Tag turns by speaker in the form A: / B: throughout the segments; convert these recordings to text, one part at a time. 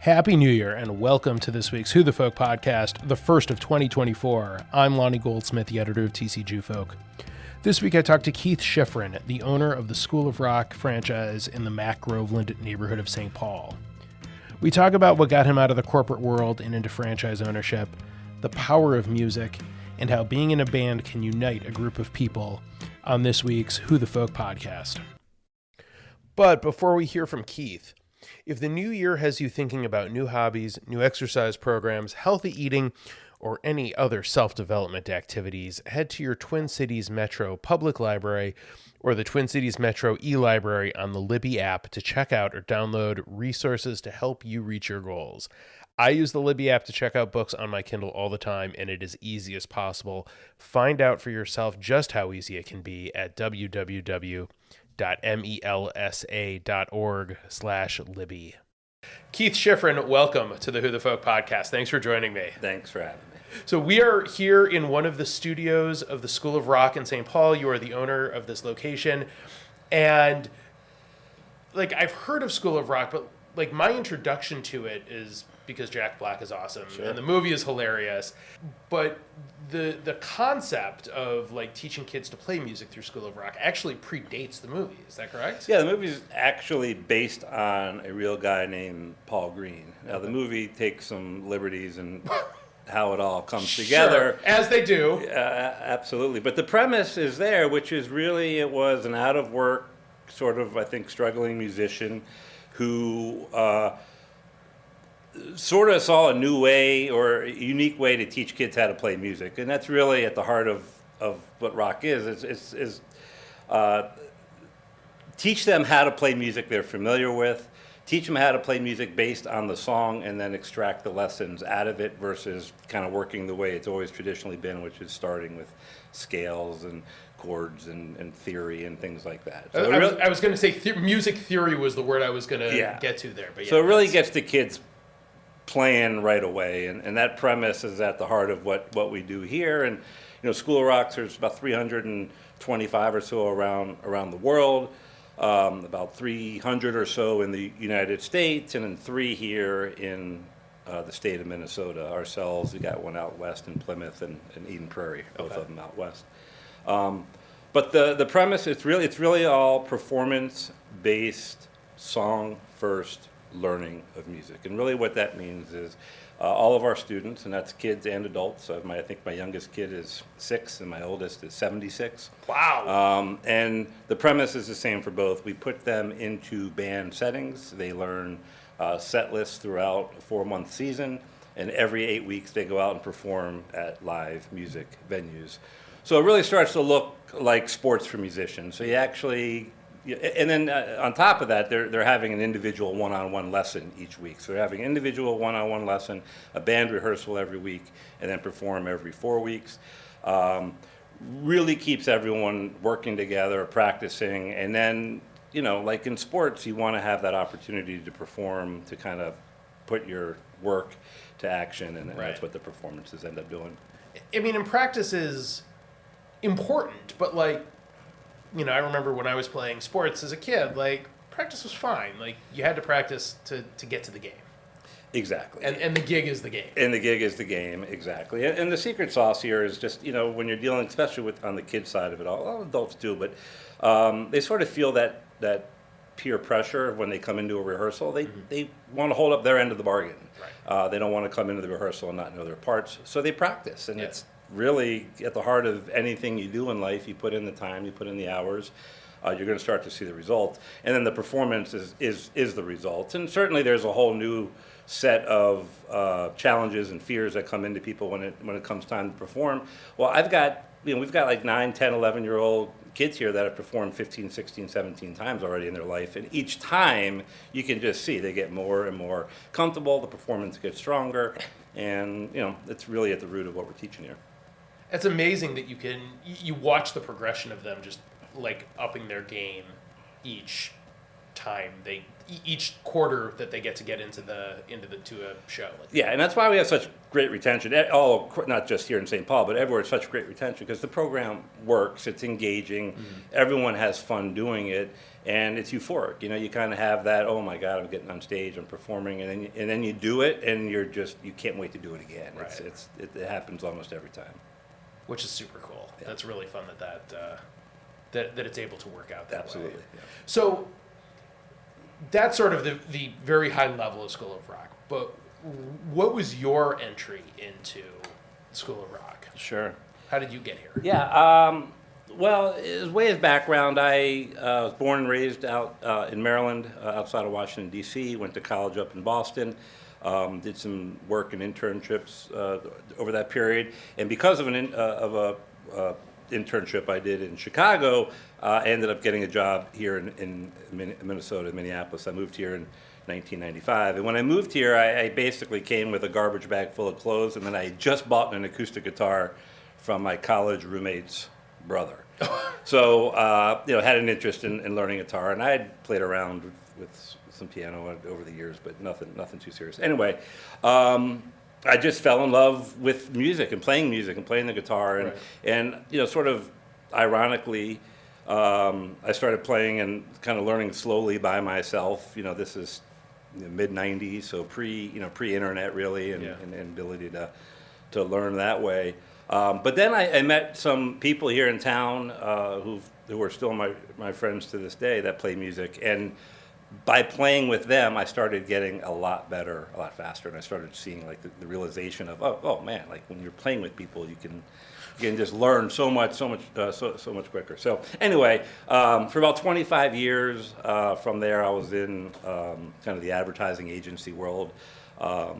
A: Happy New Year and welcome to this week's Who the Folk podcast, the first of 2024. I'm Lonnie Goldsmith, the editor of TCG Folk. This week I talked to Keith Shifrin, the owner of the School of Rock franchise in the Mac-Groveland neighborhood of St. Paul. We talk about what got him out of the corporate world and into franchise ownership, the power of music, and how being in a band can unite a group of people on this week's Who the Folk podcast. But before we hear from Keith, if the new year has you thinking about new hobbies, new exercise programs, healthy eating, or any other self-development activities, head to your Twin Cities Metro Public Library or the Twin Cities Metro e-Library on the Libby app to check out or download resources to help you reach your goals. I use the Libby app to check out books on my Kindle all the time, and it is easy as possible. Find out for yourself just how easy it can be at www.melsa.org/Libby. Keith Shifrin, welcome to the Who the Folk podcast. Thanks for joining me.
B: Thanks for having me.
A: So we are here in one of the studios of the School of Rock in St. Paul. You are the owner of this location. And I've heard of School of Rock, but my introduction to it is because Jack Black is awesome, sure, and the movie is hilarious. But the concept of teaching kids to play music through School of Rock actually predates the movie. Is that correct?
B: Yeah, the movie is actually based on a real guy named Paul Green. Now the movie takes some liberties and how it all comes together.
A: Sure, as they do.
B: Absolutely. But the premise is there, which is really it was an out of work sort of, I think, struggling musician who sort of saw a new way or a unique way to teach kids how to play music. And that's really at the heart of what rock is. It's teach them how to play music they're familiar with, teach them how to play music based on the song, and then extract the lessons out of it versus kind of working the way it's always traditionally been, which is starting with scales and chords and theory and things like that. So
A: I was going to say music theory was the word I was going to get to there. But yeah,
B: so it really gets the kids playing right away, and that premise is at the heart of what we do here. And School of Rock, there's about 325 or so around the world, about 300 or so in the United States, and then 3 here in the state of Minnesota ourselves. We got one out west in Plymouth and Eden Prairie, both of them out west. But the premise, it's really all performance-based, song-first learning of music. And really what that means is all of our students, and that's kids and adults. I think my youngest kid is 6 and my oldest is 76.
A: Wow.
B: And the premise is the same for both. We put them into band settings. They learn set lists throughout a 4-month season, and every 8 weeks they go out and perform at live music venues. So it really starts to look like sports for musicians. So you actually, and then on top of that, they're having an individual one-on-one lesson each week. So they're having an individual one-on-one lesson, a band rehearsal every week, and then perform every 4 weeks. Really keeps everyone working together, practicing, and then, like in sports, you want to have that opportunity to perform, to kind of put your work to action, and that's what the performances end up doing.
A: I mean, and practice is important, but I remember when I was playing sports as a kid, practice was fine. You had to practice to get to the game.
B: Exactly.
A: And the gig is the game.
B: And the gig is the game, exactly. And the secret sauce here is just, when you're dealing, especially on the kid side of it all adults do, but they sort of feel that peer pressure when they come into a rehearsal. They want to hold up their end of the bargain. Right. They don't want to come into the rehearsal and not know their parts, so they practice. And it's really at the heart of anything you do in life. You put in the time, you put in the hours, you're going to start to see the result. And then the performance is the result. And certainly there's a whole new set of challenges and fears that come into people when it comes time to perform. Well, we've got 9, 10, 11-year-old kids here that have performed 15, 16, 17 times already in their life. And each time you can just see they get more and more comfortable, the performance gets stronger, and it's really at the root of what we're teaching here.
A: It's amazing that you watch the progression of them just upping their game each time each quarter that they get into a show.
B: Yeah, and that's why we have such great retention. Not just here in St. Paul, but everywhere. It's such great retention because the program works. It's engaging. Everyone has fun doing it, and it's euphoric. You kind of have that. Oh my God, I'm getting on stage, I'm performing, and then you do it, and you can't wait to do it again.
A: Right.
B: It happens almost every time.
A: Which is super cool.
B: Yeah.
A: That's really fun that it's able to work out that
B: Absolutely.
A: way.
B: Yeah.
A: So that's sort of the very high level of School of Rock. But what was your entry into School of Rock?
B: Sure.
A: How did you get here?
B: Yeah. Well, as way as background, I was born and raised out in Maryland, outside of Washington, D.C., went to college up in Boston, did some work and internships over that period. And because of a internship I did in Chicago, I ended up getting a job here in Minnesota, Minneapolis. I moved here in 1995. And when I moved here, I basically came with a garbage bag full of clothes, and then I had just bought an acoustic guitar from my college roommate's brother. So, had an interest in learning guitar, and I had played around with some piano over the years, but nothing too serious. Anyway, I just fell in love with music and playing the guitar, and
A: Right.
B: and sort of ironically, I started playing and kind of learning slowly by myself. This is mid '90s, so pre-internet really, and ability to learn that way. But then I met some people here in town who are still my friends to this day that play music, and by playing with them, I started getting a lot better, a lot faster, and I started seeing like the realization of oh man, like when you're playing with people, you can just learn so much quicker. So anyway, for about 25 years from there, I was in kind of the advertising agency world, but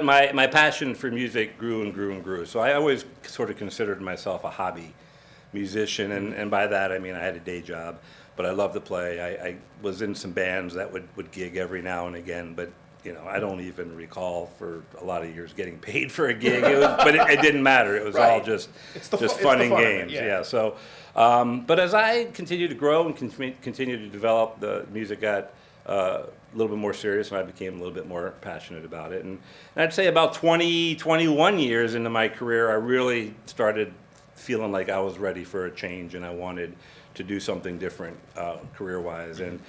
B: my passion for music grew and grew and grew. So I always sort of considered myself a hobby musician, and by that I mean I had a day job. But I love to play. I was in some bands that would gig every now and again, but I don't even recall for a lot of years getting paid for a gig. But it didn't matter. It was all just fun and games. Yeah. So, but as I continued to grow and continued to develop, the music got a little bit more serious, and I became a little bit more passionate about it. And I'd say about 21 years into my career, I really started feeling like I was ready for a change, and I wanted to do something different career-wise, and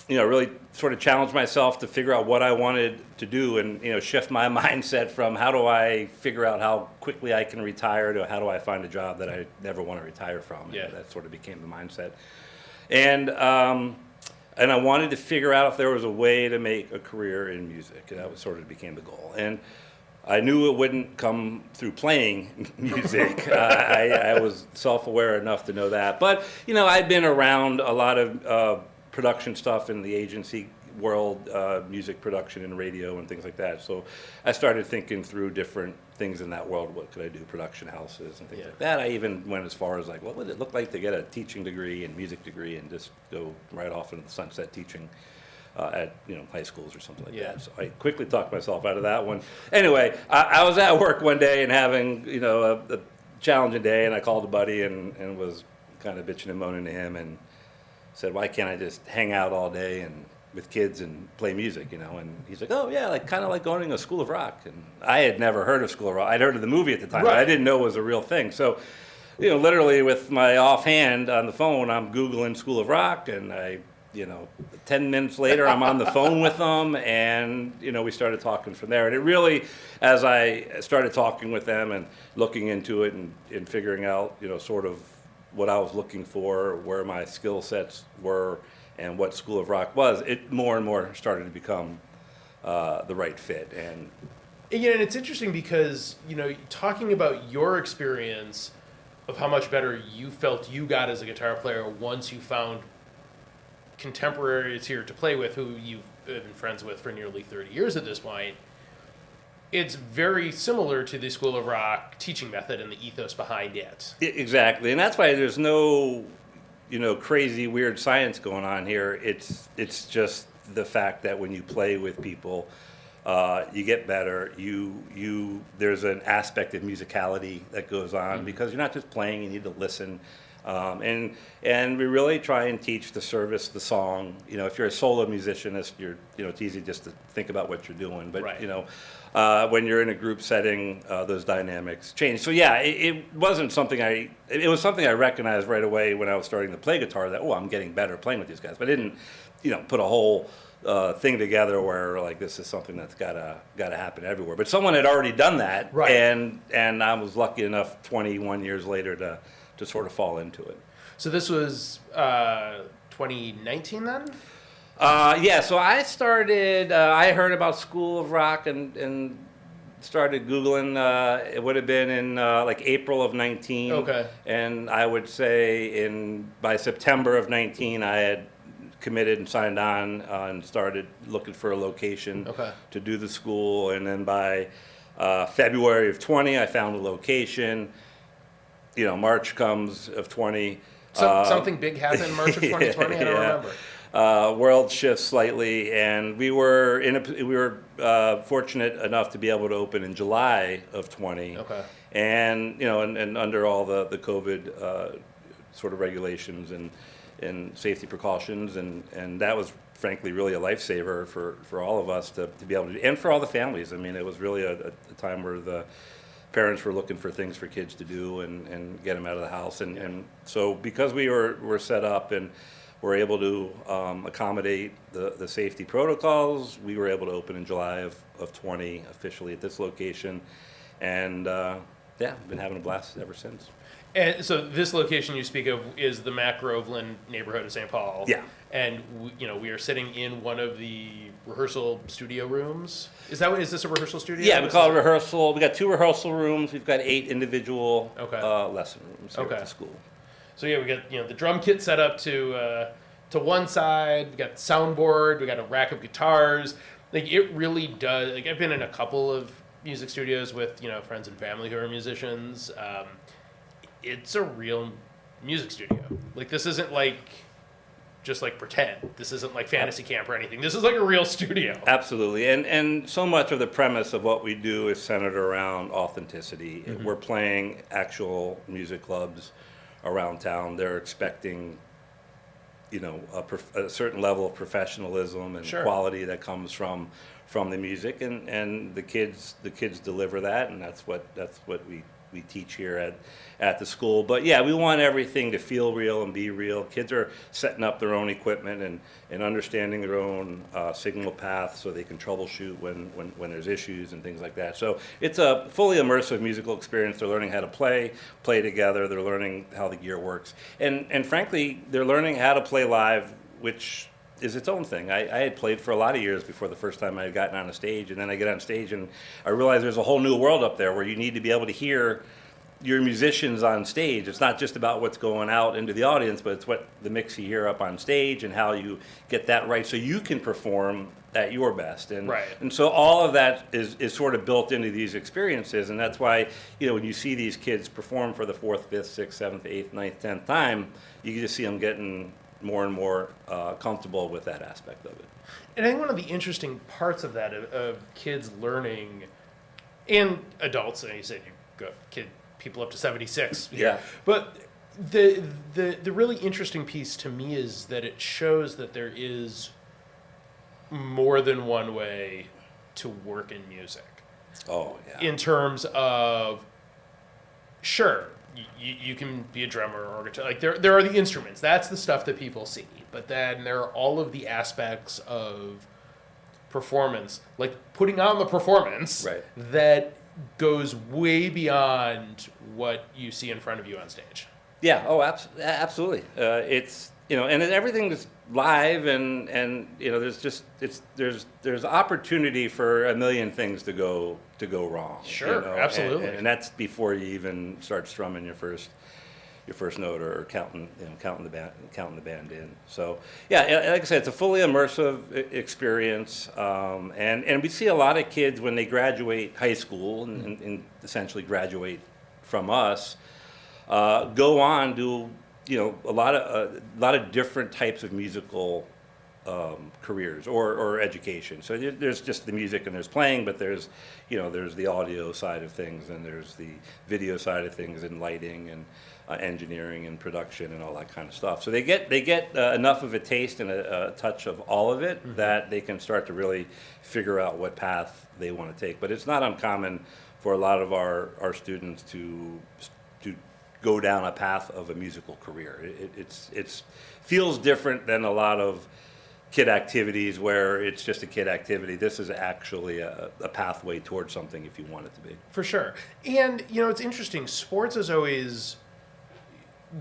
B: really sort of challenge myself to figure out what I wanted to do, and shift my mindset from how do I figure out how quickly I can retire to how do I find a job that I never want to retire from.
A: Yeah.
B: And that sort of became the mindset, and I wanted to figure out if there was a way to make a career in music, and that sort of became the goal. And I knew it wouldn't come through playing music. I was self-aware enough to know that. But, I'd been around a lot of production stuff in the agency world, music production and radio and things like that. So I started thinking through different things in that world. What could I do? Production houses and things like that. I even went as far as like, what would it look like to get a teaching degree and music degree and just go right off into the sunset teaching at high schools or something like that. So I quickly talked myself out of that one. Anyway, I was at work one day and having a challenging day, and I called a buddy and was kind of bitching and moaning to him and said, why can't I just hang out all day and with kids and play music, And he's like, oh yeah, like kind of like going to a School of Rock. And I had never heard of School of Rock. I'd heard of the movie at the time, but I didn't know it was a real thing. So literally with my offhand on the phone, I'm Googling School of Rock, and 10 minutes later, I'm on the phone with them, and, we started talking from there. And it really, as I started talking with them and looking into it and figuring out, sort of what I was looking for, where my skill sets were, and what School of Rock was, it more and more started to become the right fit. And
A: it's interesting because, talking about your experience of how much better you felt you got as a guitar player once you found contemporaries here to play with who you've been friends with for nearly 30 years at this point, it's very similar to the School of Rock teaching method and the ethos behind it.
B: Exactly, and that's why there's no, crazy weird science going on here. It's just the fact that when you play with people, you get better. There's an aspect of musicality that goes on because you're not just playing. You need to listen. And we really try and teach the service, the song. You know, if you're a solo musicianist, it's easy just to think about what you're doing. But
A: Right.
B: when you're in a group setting, those dynamics change. So yeah, it wasn't something it was something I recognized right away when I was starting to play guitar, that, I'm getting better playing with these guys. But I didn't, put a whole thing together where like this is something that's gotta happen everywhere. But someone had already done that,
A: Right.
B: and I was lucky enough 21 years later to sort of fall into it.
A: So this was 2019 then?
B: Yeah, so I started, I heard about School of Rock and started Googling. It would have been in like April of 19.
A: Okay.
B: And I would say by September of 19, I had committed and signed on and started looking for a location to do the school. And then by February of 20, I found a location. March comes of 20.
A: Something big happened in March of 2020. I don't remember.
B: World shifts slightly, and we were fortunate enough to be able to open in July of 20.
A: Okay.
B: And and under all the COVID sort of regulations and safety precautions, and that was frankly really a lifesaver for all of us to be able to, and for all the families. I mean, it was really a time where the parents were looking for things for kids to do and get them out of the house. And so because we were set up and were able to accommodate the safety protocols, we were able to open in July of 20 officially at this location. And I've been having a blast ever since.
A: And so this location you speak of is the Mac-Groveland neighborhood of St. Paul.
B: Yeah.
A: And we are sitting in one of the rehearsal studio rooms. Is this a rehearsal studio?
B: Yeah, we call it rehearsal. We got 2 rehearsal rooms. We've got 8 individual lesson rooms here at the school.
A: So we got the drum kit set up to one side. We got the soundboard. We got a rack of guitars. Like it really does. Like I've been in a couple of music studios with friends and family who are musicians. It's a real music studio. Like this isn't like just like pretend. This isn't like fantasy camp or anything. This is like a real studio.
B: Absolutely. And so much of the premise of what we do is centered around authenticity. Mm-hmm. We're playing actual music clubs around town. They're expecting a certain level of professionalism and quality that comes from the music, and the kids deliver that, and that's what we teach here at the school. But yeah, we want everything to feel real and be real. Kids are setting up their own equipment and understanding their own signal path so they can troubleshoot when there's issues and things like that. So it's a fully immersive musical experience. They're learning how to play together. They're learning how the gear works. And frankly, they're learning how to play live, which is its own thing. I had played for a lot of years before the first time I had gotten on a stage, and then I get on stage and I realize there's a whole new world up there where you need to be able to hear your musicians on stage. It's not just about what's going out into the audience, but it's what the mix you hear up on stage and how you get that right so you can perform at your best. And so all of that is sort of built into these experiences, and that's why when you see these kids perform for the 4th, 5th, 6th, 7th, 8th, 9th, 10th time, you can just see them getting more and more comfortable with that aspect of it.
A: And I think one of the interesting parts of that, of kids learning, and adults, and you said you got people up to 76.
B: Yeah.
A: But the really interesting piece to me is that it shows that there is more than one way to work in music.
B: Oh, yeah.
A: In terms of, sure, you can be a drummer or guitar. Like there are the instruments. That's the stuff that people see. But then there are all of the aspects of performance, like putting on the performance that goes way beyond what you see in front of you on stage.
B: Yeah. Oh, absolutely. It's and everything's live, and there's opportunity for a million things to go wrong.
A: Sure, absolutely.
B: And that's before you even start strumming your first note or counting the band in. So yeah, like I said, it's a fully immersive experience, and we see a lot of kids when they graduate high school and essentially graduate from us, go on to a lot of different types of musical careers or education. So there's just the music and there's playing, but there's the audio side of things, and there's the video side of things, and lighting, and engineering and production and all that kind of stuff. So they get enough of a taste and a touch of all of it that they can start to really figure out what path they want to take. But it's not uncommon for a lot of our students to go down a path of a musical career. It's feels different than a lot of kid activities where it's just a kid activity. This is actually a pathway towards something if you want it to be.
A: For sure. And, it's interesting. Sports is always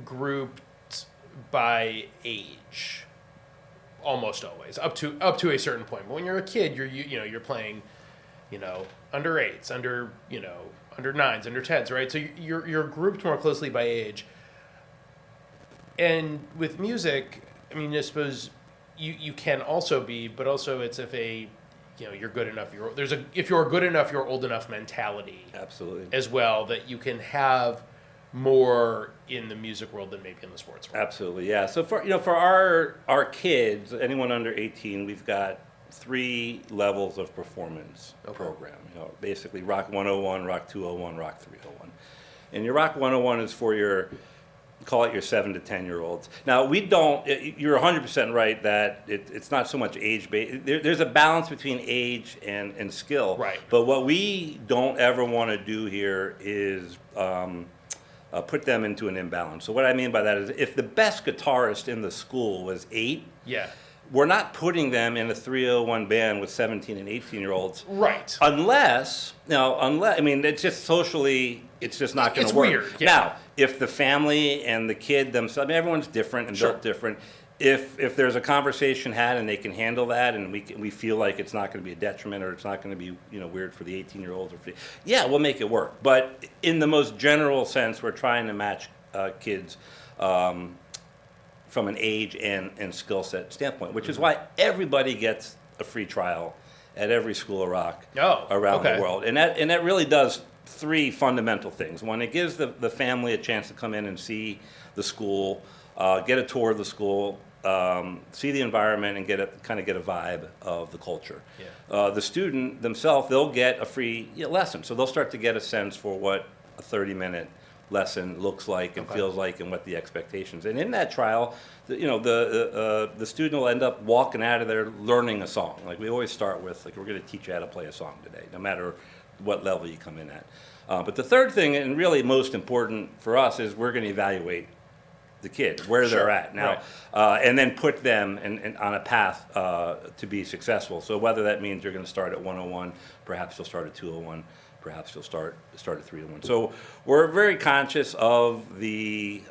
A: grouped by age, almost always, up to a certain point. But when you're a kid, you're playing, under 8s, under 9s, under 10s, right? So you're grouped more closely by age. And with music, I suppose you can also be, but also it's if you're good enough, if you're good enough, you're old enough mentality.
B: Absolutely.
A: As well, that you can have more in the music world than maybe in the sports world.
B: Absolutely, yeah. So for our kids, anyone under 18, we've got 3 levels of performance program. Basically Rock 101, Rock 201, Rock 301. And your Rock 101 is for call it your 7 to 10-year-olds. Now, you're 100% right that it's not so much age-based. There's a balance between age and skill.
A: Right.
B: But what we don't ever want to do here is put them into an imbalance. So what I mean by that is if the best guitarist in the school was 8,
A: yeah,
B: we're not putting them in a 301 band with 17 and 18-year-olds.
A: Right.
B: Unless, it's just socially, it's just not going to work.
A: It's weird. Yeah.
B: Now, if the family and the kid themselves, everyone's different and built different. If there's a conversation had and they can handle that and we feel like it's not going to be a detriment or it's not going to be weird for the 18-year-olds, we'll make it work. But in the most general sense, we're trying to match kids from an age and skill set standpoint, which is why everybody gets a free trial at every School of Rock around the world. And that really does 3 fundamental things. One, it gives the family a chance to come in and see the school, get a tour of the school, see the environment, and get a vibe of the culture. Yeah. The student themselves, they'll get a free lesson. So they'll start to get a sense for what a 30-minute lesson looks like and feels like and what the expectations. And in that trial, the student will end up walking out of there learning a song. Like we always start with, we're going to teach you how to play a song today, no matter what level you come in at. But the third thing, and really most important for us, is we're going to evaluate the kid, where they're at now, and then put them on a path to be successful. So whether that means you're going to start at 101, perhaps you'll start at 201, perhaps you'll start at 301. So we're very conscious of the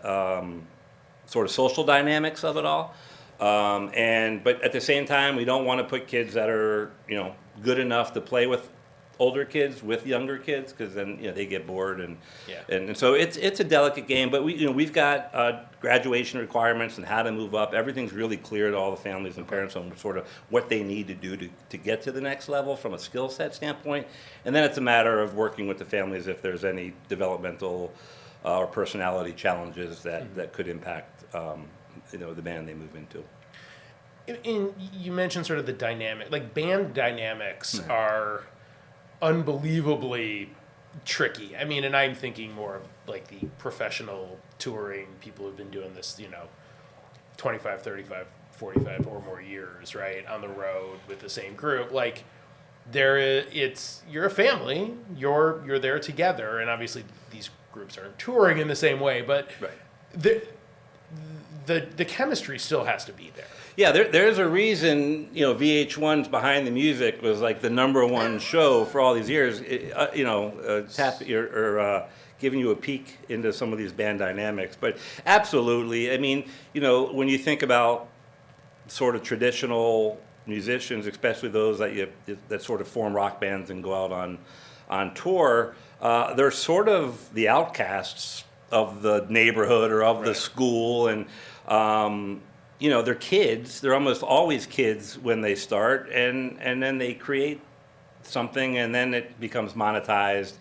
B: sort of social dynamics of it all. But at the same time, we don't want to put kids that are good enough to play with older kids with younger kids, because then they get bored and so it's a delicate game. But we've got graduation requirements and how to move up. Everything's really clear to all the families and parents on sort of what they need to do to get to the next level from a skill set standpoint. And then it's a matter of working with the families if there's any developmental or personality challenges that could impact the band they move into.
A: And you mentioned sort of the dynamic, like band dynamics are unbelievably tricky. And I'm thinking more of like the professional touring people who've been doing this, 25, 35, 45 or more years, right, on the road with the same group. Like you're a family, you're there together, and obviously these groups are touring in the same way, but the chemistry still has to be there.
B: Yeah, there's a reason, VH1's Behind the Music was like the #1 show for all these years, giving you a peek into some of these band dynamics. But absolutely, when you think about sort of traditional musicians, especially those that sort of form rock bands and go out on tour, they're sort of the outcasts of the neighborhood or of the school, and they're kids. They're almost always kids when they start, and then they create something, and then it becomes monetized,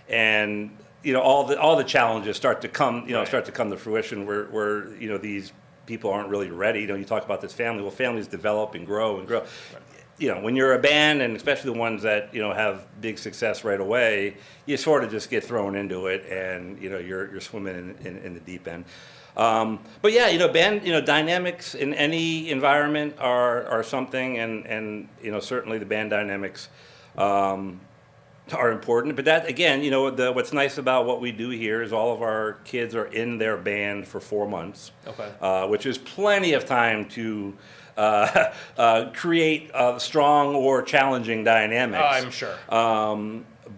B: and all the challenges start to come to fruition where these people aren't really ready. You talk about this family. Well, families develop and grow and grow. Right. when you're a band, and especially the ones that have big success right away, you sort of just get thrown into it, and you're swimming in the deep end. But yeah, band dynamics in any environment are something, and certainly the band dynamics are important. But that again, what's nice about what we do here is all of our kids are in their band for 4 months, which is plenty of time to create strong or challenging dynamics.
A: I'm sure.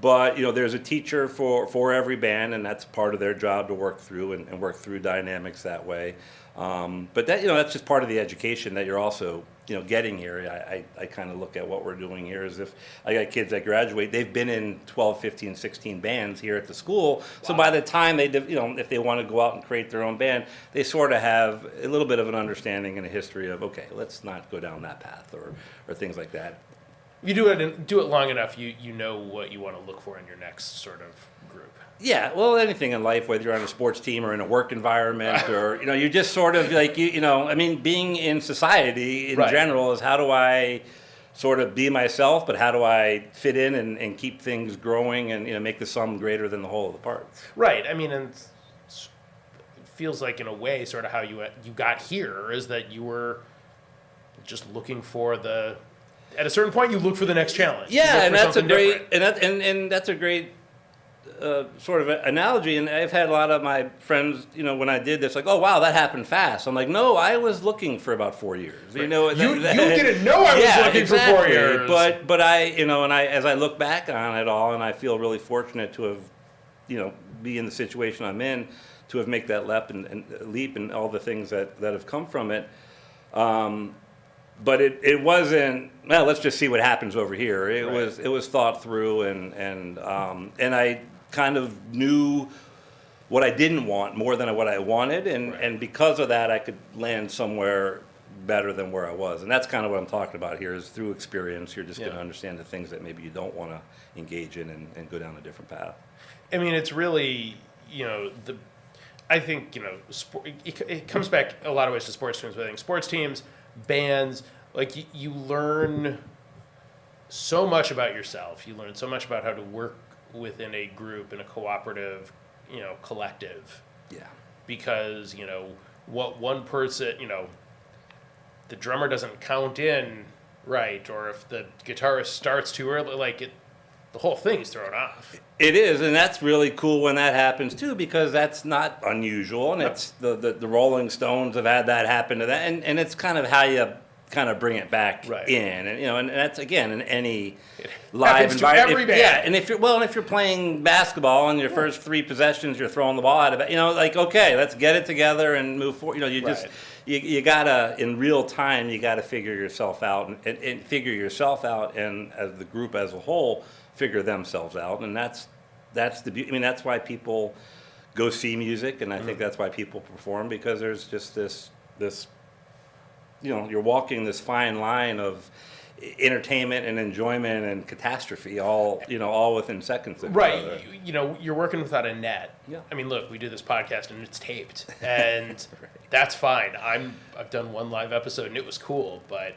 B: But there's a teacher for every band, and that's part of their job to work through and work through dynamics that way. But that that's just part of the education that you're also getting here. I kind of look at what we're doing here as if I got kids that graduate. They've been in 12, 15, 16 bands here at the school. Wow. So by the time they if they want to go out and create their own band, they sort of have a little bit of an understanding and a history of, okay, let's not go down that path or things like that.
A: You do it long enough, you know what you want to look for in your next sort of group.
B: Yeah, well, anything in life, whether you're on a sports team or in a work environment, or you just sort of like being in society in general is, how do I sort of be myself, but how do I fit in and keep things growing and make the sum greater than the whole of the parts?
A: Right. I mean, and it feels like in a way, sort of how you got here is that you were just looking for the. At a certain point, you look for the next challenge.
B: Yeah, and that's a great and that's a great sort of analogy. And I've had a lot of my friends, when I did this, like, oh wow, that happened fast. I'm like, no, I was looking for about 4 years.
A: Right. You didn't know I was looking for 4 years.
B: But I, and as I look back on it all, and I feel really fortunate to have, be in the situation I'm in, to have made that leap and all the things that have come from it. But it wasn't, well, let's just see what happens over here. It was thought through, and I kind of knew what I didn't want more than what I wanted, and because of that, I could land somewhere better than where I was. And that's kind of what I'm talking about here, is through experience, you're just going to understand the things that maybe you don't want to engage in and go down a different path.
A: I mean, it's really, I think, it comes back a lot of ways to sports teams, but I think sports teams, bands, like you learn so much about yourself. You learn so much about how to work within a group, in a cooperative, collective.
B: Yeah.
A: Because, what one person, the drummer doesn't count in right, or if the guitarist starts too early, the whole thing is thrown off.
B: It is, and that's really cool when that happens too, because that's not unusual, and it's the Rolling Stones have had that happen to that, and it's kind of how you kind of bring it back in, and and that's again in any live environment.
A: Every band.
B: Yeah, and if you're playing basketball and your first 3 possessions you're throwing the ball out of it, okay, let's get it together and move forward. You gotta, in real time, you gotta figure yourself out and figure yourself out, and as the group as a whole figure themselves out, and that's the beauty. I mean, that's why people go see music, and I think that's why people perform, because there's just this you're walking this fine line of entertainment and enjoyment and catastrophe all within seconds of each other.
A: You're working without a net.
B: Yeah.
A: I mean, look, we do this podcast and it's taped, and that's fine. I've done one live episode and it was cool, but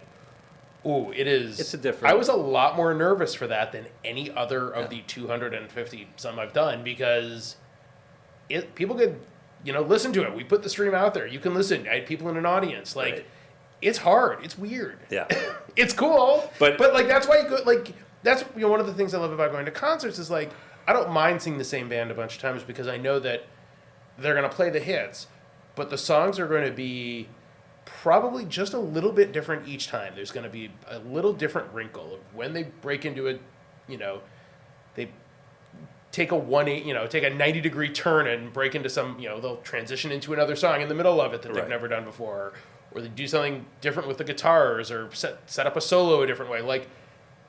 A: it is.
B: It's a different.
A: I was a lot more nervous for that than any other of the 250 some I've done, because people could listen to it. We put the stream out there. You can listen. I had people in an audience. It's hard. It's weird.
B: Yeah.
A: It's cool.
B: But
A: that's why you go, that's one of the things I love about going to concerts is I don't mind seeing the same band a bunch of times, because I know that they're going to play the hits, but the songs are going to be probably just a little bit different each time. There's going to be a little different wrinkle of when they break into it. They take a take a 90-degree turn and break into some, they'll transition into another song in the middle of it that they've never done before, or they do something different with the guitars, or set up a solo a different way.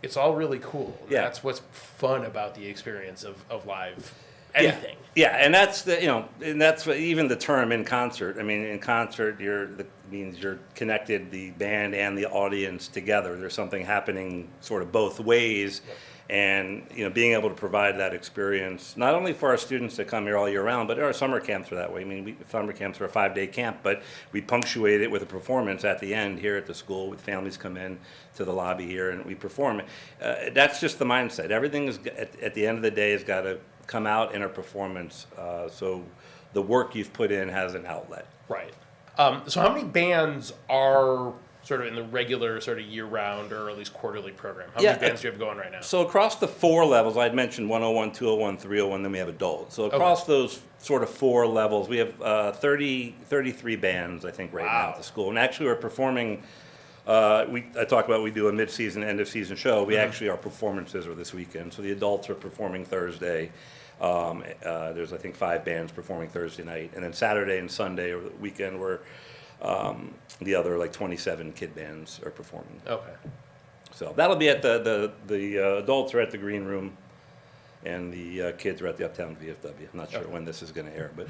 A: It's all really cool.
B: Yeah.
A: That's what's fun about the experience of live anything.
B: Yeah, and that's and that's even the term in concert. I mean, in concert, means you're connected, the band and the audience together. There's something happening sort of both ways. And being able to provide that experience not only for our students that come here all year round, but our summer camps are that way. I mean, summer camps are a 5-day camp, but we punctuate it with a performance at the end here at the school. With families come in to the lobby here and we perform. That's just the mindset. Everything is at the end of the day has got to come out in a performance. So the work you've put in has an outlet.
A: Right. So how many bands are sort of in the regular sort of year-round or at least quarterly program? How many bands do you have going right now?
B: So across the 4 levels, I'd mentioned 101, 201, 301, then we have adults. So across those sort of 4 levels, we have 33 bands, I think, right now at the school. And actually we're performing, I talk about we do a mid-season, end-of-season show. We actually, our performances are this weekend. So the adults are performing Thursday. There's, I think, 5 bands performing Thursday night. And then Saturday and Sunday or the weekend, we're the other 27 kid bands are performing.
A: Okay.
B: So that'll be at the adults are at the green room, and the kids are at the Uptown VFW. I'm not sure when this is going to air, but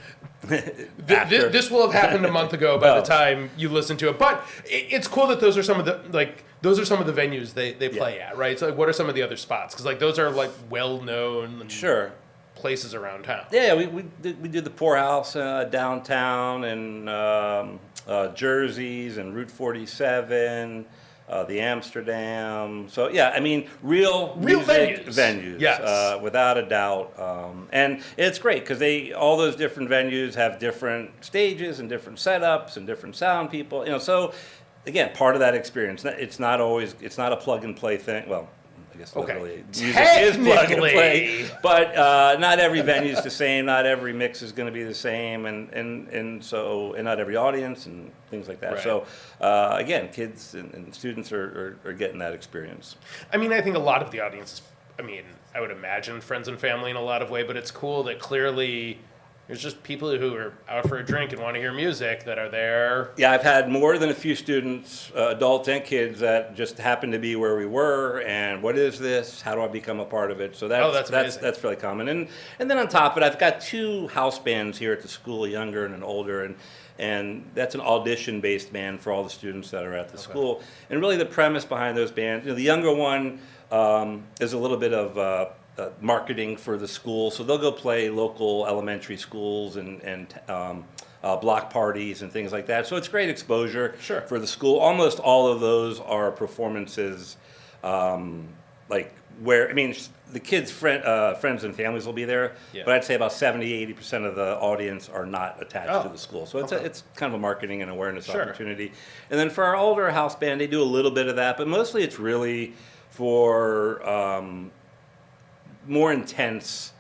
A: this will have happened a month ago by the time you listen to it. But it's cool that those are some of the venues they play at, right? So what are some of the other spots? Because those are well known.
B: Sure.
A: Places around town.
B: Yeah, we did the Poorhouse downtown and Jersey's and Route 47, the Amsterdam. So yeah, I mean real venues.
A: Yes,
B: without a doubt. And it's great because all those different venues have different stages and different setups and different sound people. So again, part of that experience. It's not a plug and play thing. Well, I guess literally music is plug and play, but not every venue is the same. Not every mix is going to be the same, and not every audience and things like that.
A: Right.
B: So again, kids and students are getting that experience.
A: I mean, I think a lot of the audience I would imagine friends and family in a lot of way, but it's cool that clearly there's just people who are out for a drink and want to hear music that are there.
B: Yeah, I've had more than a few students, adults and kids, that just happen to be where we were. And what is this? How do I become a part of it? So that's fairly common. And then on top of it, I've got 2 house bands here at the school, a younger and an older, and that's an audition-based band for all the students that are at the school. And really, the premise behind those bands, the younger one is a little bit of marketing for the school, so they'll go play local elementary schools and block parties and things like that. So it's great exposure for the school. Almost all of those are performances, the kids' friends and families will be there, but I'd say about 70-80% of the audience are not attached to the school. So it's kind of a marketing and awareness opportunity. And then for our older house band, they do a little bit of that, but mostly it's really for more intense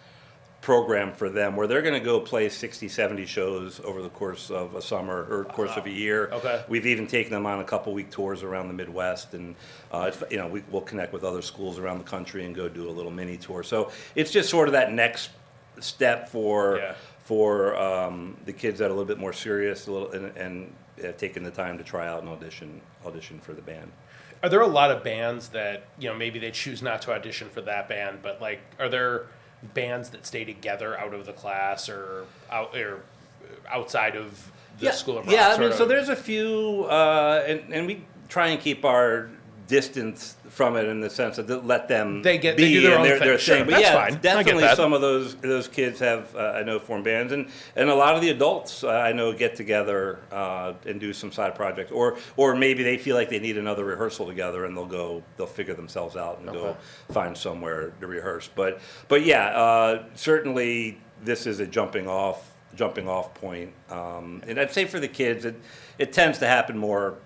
B: program for them where they're going to go play 60-70 shows over the course of a summer or course of a year. We've even taken them on a couple-week tours around the Midwest, and we'll connect with other schools around the country and go do a little mini tour. So it's just sort of that next step for the kids that are a little bit more serious and taking the time to try out and audition for the band.
A: Are there a lot of bands that, maybe they choose not to audition for that band, but are there bands that stay together out of the class or outside of the School of Rock?
B: Yeah, so there's a few, and we try and keep our distance from it in the sense that let them
A: they do their own thing.
B: Their
A: sure,
B: thing. But
A: that's fine.
B: Definitely some of those kids have I know formed bands, and a lot of the adults I know get together and do some side projects, or maybe they feel like they need another rehearsal together, and they'll figure themselves out and go find somewhere to rehearse. But certainly this is a jumping off point, and I'd say for the kids it tends to happen more,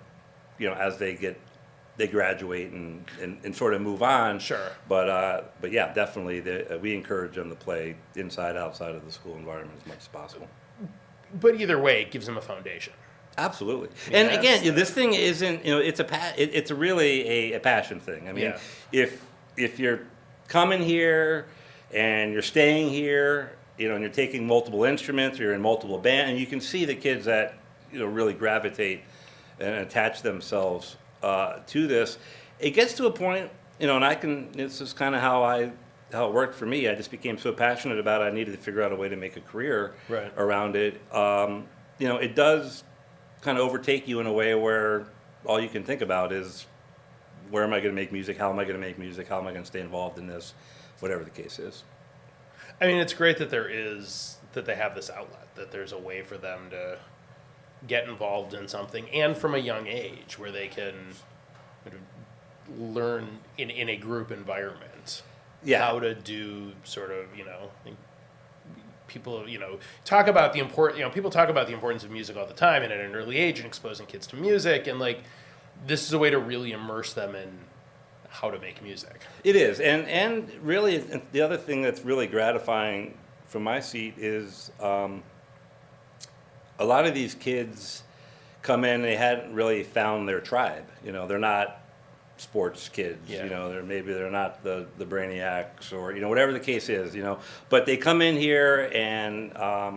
B: as they graduate and sort of move on.
A: Sure.
B: But yeah, definitely we encourage them to play inside, outside of the school environment as much as possible.
A: But either way, it gives them a foundation.
B: Absolutely. And again, this thing isn't, it's really a passion thing. I mean, if you're coming here and you're staying here, and you're taking multiple instruments, or you're in multiple bands, and you can see the kids that, really gravitate and attach themselves to this, it gets to a point, and this is kind of how it worked for me. I just became so passionate about it, I needed to figure out a way to make a career around it. It does kind of overtake you in a way where all you can think about is where am I going to make music? How am I going to make music? How am I going to stay involved in this? Whatever the case is.
A: I mean, it's great that they have this outlet, that there's a way for them to get involved in something, and from a young age, where they can sort of learn in a group environment how to do sort of, people, talk about the people talk about the importance of music all the time, and at an early age, and exposing kids to music, and like, this is a way to really immerse them in how to make music.
B: It is, and really, the other thing that's really gratifying from my seat is a lot of these kids come in, they hadn't really found their tribe. They're not sports kids.
A: Yeah.
B: They're not the brainiacs, or whatever the case is. But they come in here and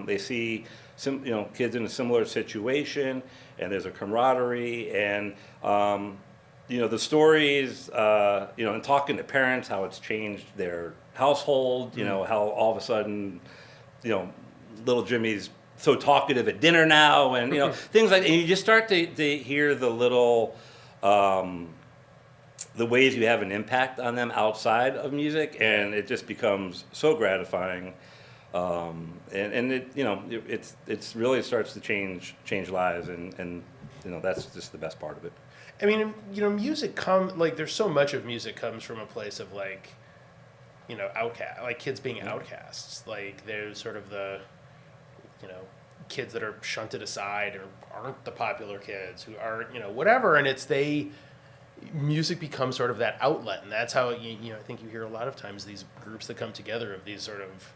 B: they see some kids in a similar situation, and there's a camaraderie, and the stories, and talking to parents, how it's changed their household, how all of a sudden, little Jimmy's so talkative at dinner now, and, things like, and you just start to hear the little, the ways you have an impact on them outside of music, and it just becomes so gratifying. And it, it's really starts to change lives, and that's just the best part of it.
A: I mean, music there's so much of music comes from a place of outcast, like kids being outcasts. Like, there's sort of the, kids that are shunted aside or aren't the popular kids, who aren't, whatever. And music becomes sort of that outlet. And that's how, I think you hear a lot of times these groups that come together of these sort of,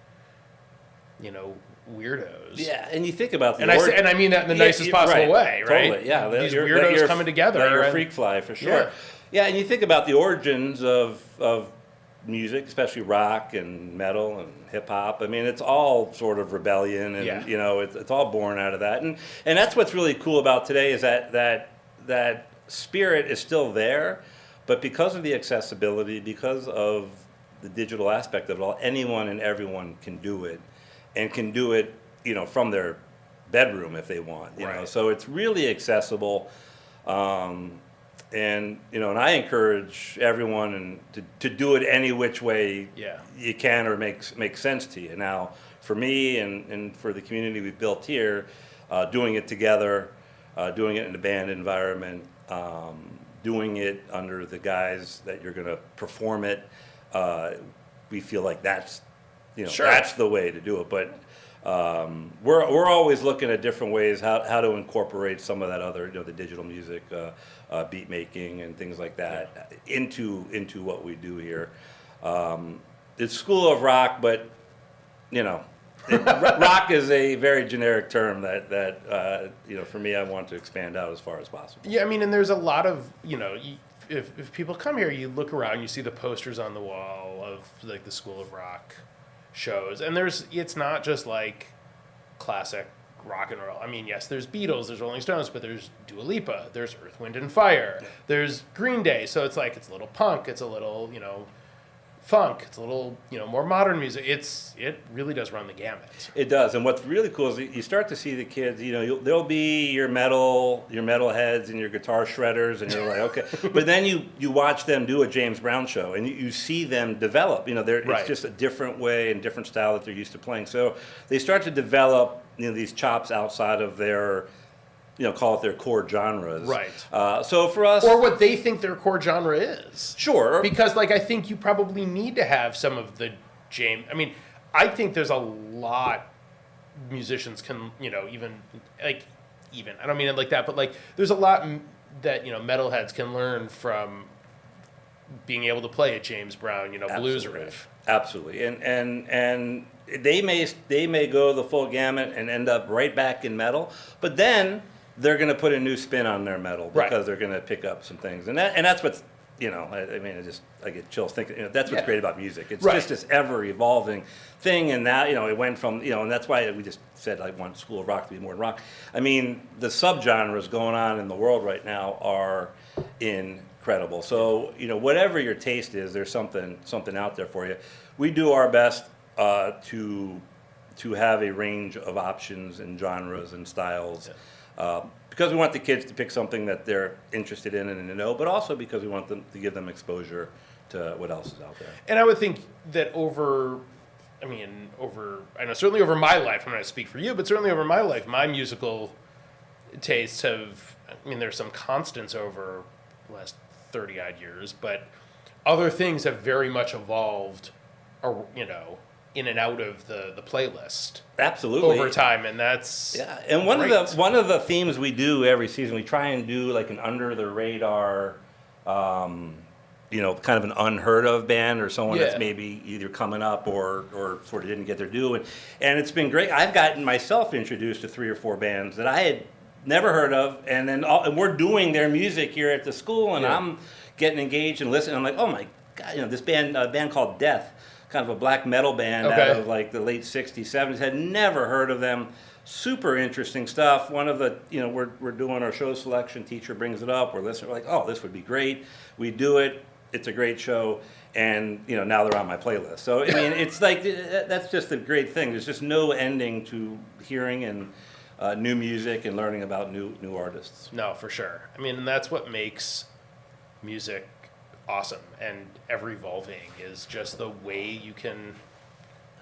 A: weirdos.
B: Yeah, and you think about
A: and I mean that in the nicest possible way, right?
B: Totally, yeah.
A: These weirdos coming together.
B: You're a freak fly, for sure. Yeah, and you think about the origins of music, especially rock and metal and hip hop. I mean, it's all sort of rebellion, and it's all born out of that. And that's what's really cool about today, is that spirit is still there, but because of the accessibility, because of the digital aspect of it all, anyone and everyone can do it. And can do it, from their bedroom if they want,
A: right.
B: So it's really accessible, and and I encourage everyone to do it any which way you can, or makes sense to you. Now, for me and for the community we've built here, doing it together, doing it in a band environment, doing it under the guise that you're going to perform it, we feel like that's.
A: Sure.
B: That's the way to do it. But we're always looking at different ways how to incorporate some of that other, the digital music, beat making and things like that into what we do here. It's School of Rock, but rock is a very generic term that for me, I want to expand out as far as possible.
A: Yeah, I mean, and there's a lot of if people come here, you look around, you see the posters on the wall of like the School of Rock shows, and it's not just like classic rock and roll. I mean, yes, there's Beatles, there's Rolling Stones, but there's Dua Lipa, there's Earth, Wind and Fire, there's Green Day. So it's like, it's a little punk, it's a little funk, it's a little more modern music. It really does run the gamut.
B: It does, and what's really cool is you start to see the kids. There'll be your metal heads and your guitar shredders, and you're like, okay. But then you watch them do a James Brown show, and you see them develop. It's just a different way and different style that they're used to playing. So they start to develop these chops outside of their call it their core genres.
A: Right.
B: So for us,
A: or what they think their core genre is.
B: Sure.
A: Because I think you probably need to have some of the James. I mean, I think there's a lot musicians can even I don't mean it like that, but there's a lot that metalheads can learn from being able to play a James Brown blues riff.
B: Absolutely, and they may go the full gamut and end up right back in metal, but then they're going to put a new spin on their metal because they're going to pick up some things, and that's what's I get chills thinking. That's what's great about music. It's just this ever evolving thing, and that it went from and that's why we just said I want School of Rock to be more than rock. I mean, the subgenres going on in the world right now are incredible. So whatever your taste is, there's something out there for you. We do our best to have a range of options and genres and styles. because we want the kids to pick something that they're interested in and to know, but also because we want them to give them exposure to what else is out there.
A: And I would think that I know certainly over my life, I'm not going to speak for you, but certainly over my life, my musical tastes there's some constants over the last 30-odd years, but other things have very much evolved, in and out of the playlist.
B: Absolutely.
A: Over time, and that's
B: and one of the themes we do every season, we try and do like an under the radar, kind of an unheard of band or someone that's maybe either coming up or sort of didn't get their due, and it's been great. I've gotten myself introduced to 3 or 4 bands that I had never heard of, and then and we're doing their music here at the school, and I'm getting engaged and listening. I'm like, oh my God, this band, a band called Death, kind of a black metal band out of like the late 60s, 70s, had never heard of them. Super interesting stuff. One of the, we're doing our show selection, teacher brings it up, we're listening, we're like, oh, this would be great. We do it, it's a great show, and now they're on my playlist. So, it's like, that's just a great thing. There's just no ending to hearing and new music and learning about new artists.
A: No, for sure. And that's what makes music awesome and ever evolving, is just the way you can,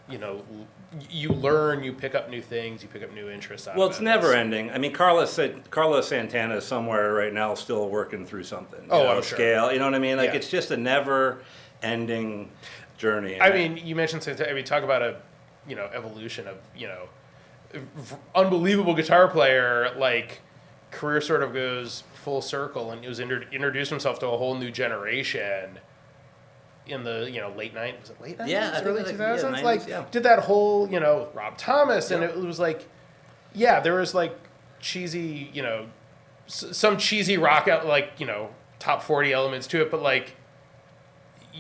A: you learn, you pick up new things, you pick up new interests out of it.
B: Well, it's never ending. Carlos Santana is somewhere right now still working through something.
A: I'm
B: scale,
A: sure.
B: you know what I mean? Like, it's just a never ending journey.
A: You mentioned Santana, talk about a, evolution of, unbelievable guitar player, like career sort of goes full circle, and he was introduced himself to a whole new generation in the late 90s. Was it late 90s? Early 2000s? Did that whole Rob Thomas, and it was like, there was like cheesy, some cheesy rock out, like top 40 elements to it, but like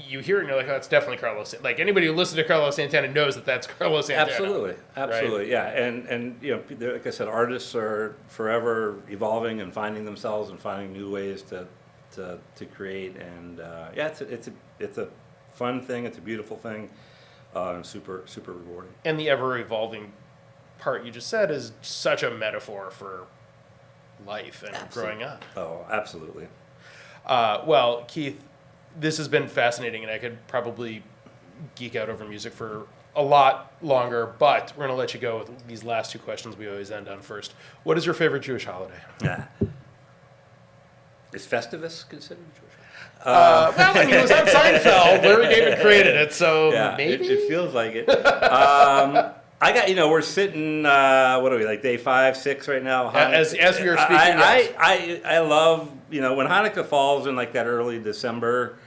A: you hear it and you're like, oh, that's definitely Carlos. Like anybody who listens to Carlos Santana knows that that's Carlos Santana.
B: Absolutely,
A: right?
B: Yeah. And like I said, artists are forever evolving and finding themselves and finding new ways to create. And it's a fun thing. It's a beautiful thing, and super rewarding.
A: And the ever evolving part you just said is such a metaphor for life and growing up.
B: Oh, absolutely.
A: Well, Keith, this has been fascinating, and I could probably geek out over music for a lot longer, but we're going to let you go with these last 2 questions we always end on first. What is your favorite Jewish holiday?
B: Is Festivus considered Jewish?
A: It was on Seinfeld. Larry David created it, so maybe?
B: It feels like it. I got, we're sitting, what are we, like day 5, 6 right now?
A: As we are speaking,
B: I love, when Hanukkah falls in like that early December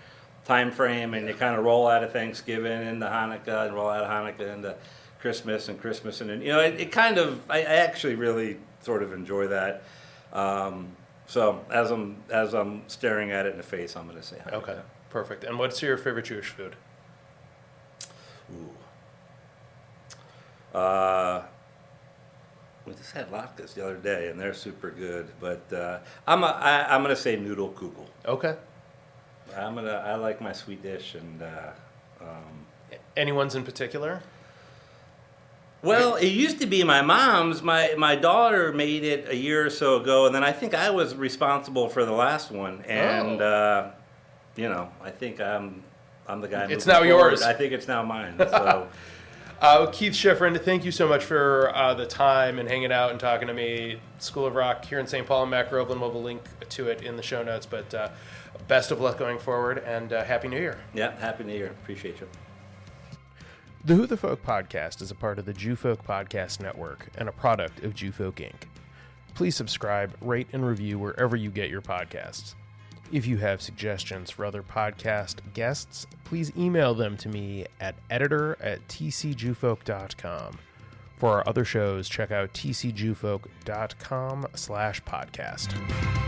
B: time frame, and you kind of roll out of Thanksgiving into Hanukkah and roll out of Hanukkah into Christmas, and it kind of, I actually really sort of enjoy that. So as I'm staring at it in the face, I'm going to say Hanukkah.
A: Okay, perfect. And what's your favorite Jewish food?
B: Ooh. We just had latkes the other day, and they're super good. But I'm gonna say noodle kugel.
A: Okay.
B: I like my sweet dish, and
A: anyone's in particular?
B: Well, it used to be my mom's. My daughter made it a year or so ago, and then I think I was responsible for the last one. And I think I'm the guy.
A: It's now yours.
B: I think it's now mine. So.
A: Keith Shifrin, thank you so much for the time and hanging out and talking to me. School of Rock here in St. Paul and Mac-Groveland. We'll have a link to it in the show notes. But best of luck going forward, and Happy New Year.
B: Yeah, Happy New Year. Appreciate you.
A: The Who the Folk podcast is a part of the Jew Folk Podcast Network and a product of Jew Folk Inc. Please subscribe, rate, and review wherever you get your podcasts. If you have suggestions for other podcast guests, please email them to me at editor@tcjewfolk.com. For our other shows, check out tcjewfolk.com/podcast.